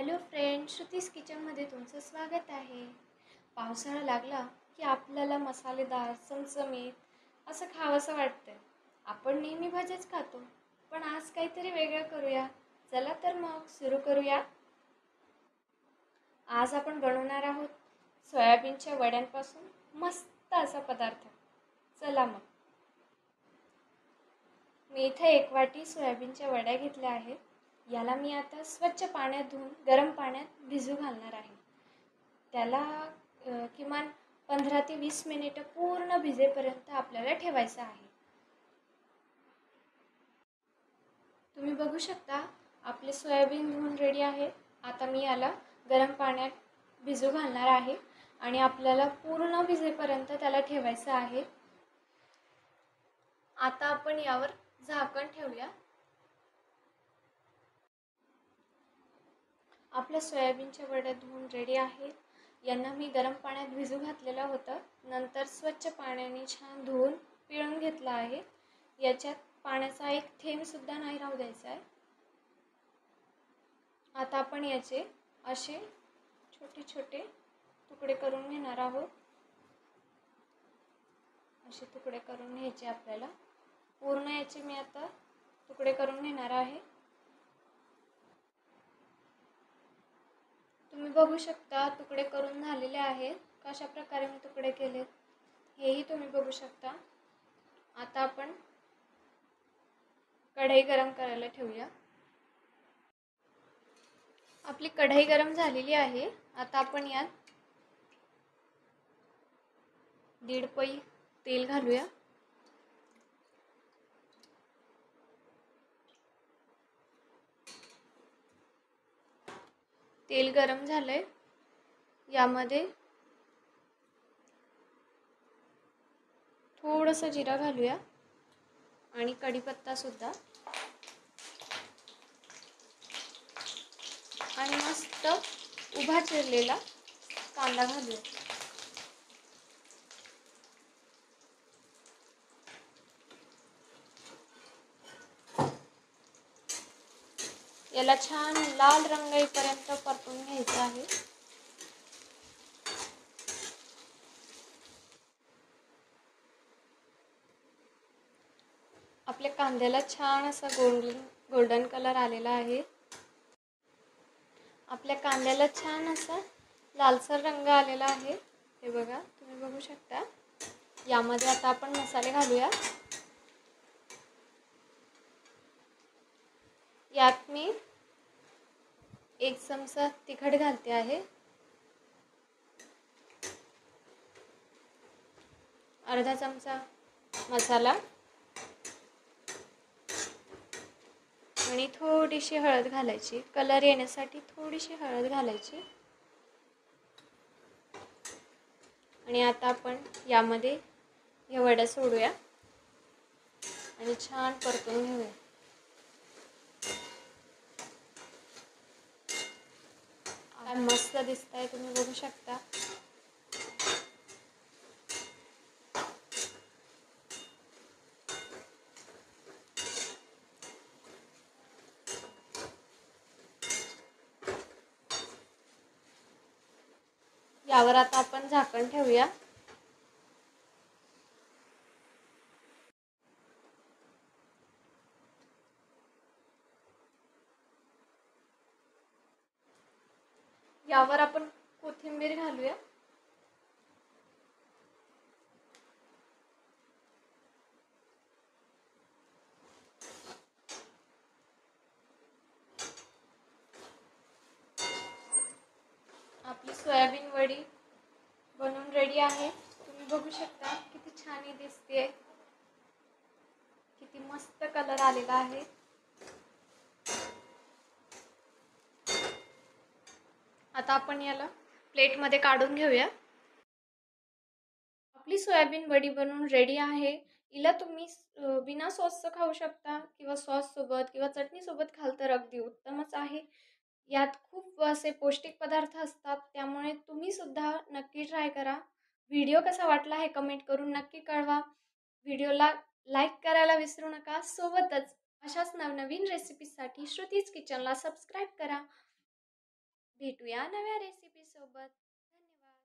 Hello friend, Shruti's किचनमध्ये तुमचं स्वागत आहे. पावसाळा लागला की आपल्याला मसालेदार, चमचमीत असं खावंसं वाटतं. आपण नेहमी भजेच खातो, पण आज काहीतरी वेगळं करूया. चला तर मग सुरू करूया. आज आपण बनवणार आहोत सोयाबीनच्या वड्यांपासून मस्त असा पदार्थ. चला मग. मी इथे 1 वाटी सोयाबीनच्या वड्या घेतल्या आहेत. याला मी आता स्वच्छ पाण्यात धुवून गरम पाण्यात भिजू घालणार आहे. त्याला किमान 15 ते 20 मिनिटं पूर्ण भिजेपर्यंत आपल्याला ठेवायचं आहे. तुम्ही बघू शकता आपले सोयाबीन धुवून रेडी आहे. आता मी याला गरम पाण्यात भिजू घालणार आहे आणि आपल्याला पूर्ण भिजेपर्यंत त्याला ठेवायचं आहे. आता आपण यावर झाकण ठेवूया. आपल्या सोयाबीनच्या वड्या धुवून रेडी आहेत. यांना मी गरम पाण्यात भिजू घातलेलं होतं. नंतर स्वच्छ पाण्याने छान धुवून पिळून घेतलं आहे. याच्यात पाण्याचा एक थेंबसुद्धा नाही राहू द्यायचा आहे. आता आपण याचे असे छोटे छोटे तुकडे करून घेणार आहोत. असे तुकडे करून घ्यायचे आपल्याला. पूर्ण याचे मी आता तुकडे करून घेणार आहे. तुम्ही बघू शकता तुकडे करून झालेले आहेत. कशा प्रकारे मी तुकडे केले हेही तुम्ही बघू शकता. आता आपण कढई गरम करायला ठेवूया. आपली कढई गरम झालेली आहे. आता आपण यात 1.5 पई तेल घालूया. तेल गरम झालंय. यामध्ये थोडंसं जिरा घालूया आणि कढीपत्ता सुद्धा आणि मस्त उभा चिरलेला कांदा घालूया. याला छान लाल रंग येईपर्यंत परतून घ्यायचं आहे. आपल्या कांद्याला छान असा गोल्डन कलर आलेला आहे. आपल्या कांद्याला छान असा लालसर रंग आलेला आहे. हे बघा, तुम्ही बघू शकता. यामध्ये आता आपण मसाले घालूया. यात मी 1 चमचा तिखट घालते आहे. अर्धा चमचा मसाला आणि थोडीशी हळद घालायची. कलर येण्यासाठी थोडीशी हळद घालायची. आणि आता आपण यामध्ये या वड्या सोडूया आणि छान परतून घेऊया. मस्त दिसतंय, तुम्ही बघू शकता. यावर आता आपण झाकण ठेवूया. यावर आपण कोथिंबीर घालूया. आपली सोयाबीन वडी बनवून रेडी आहे. तुम्ही बघू शकता किती छान ही दिसते. किती मस्त कलर आलेला आहे. आता आपण याला प्लेटमध्ये काढून घेऊया. आपली सोयाबीन वडी बनवून रेडी आहे. हिला तुम्ही बिना सॉसचं खाऊ शकता किंवा सॉस सोबत किंवा चटणी सोबत खाल तर अगदी उत्तमच आहे. यात खूप असे पौष्टिक पदार्थ असतात, त्यामुळे तुम्ही सुद्धा नक्की ट्राय करा. व्हिडिओ कसा वाटला हे कमेंट करून नक्की कळवा. व्हिडिओला लाईक करायला विसरू नका. सोबतच अशाच नवनवीन रेसिपीजसाठी श्रुतीज किचनला सबस्क्राईब करा. भेटूया नव्या रेसिपीसोबत. धन्यवाद.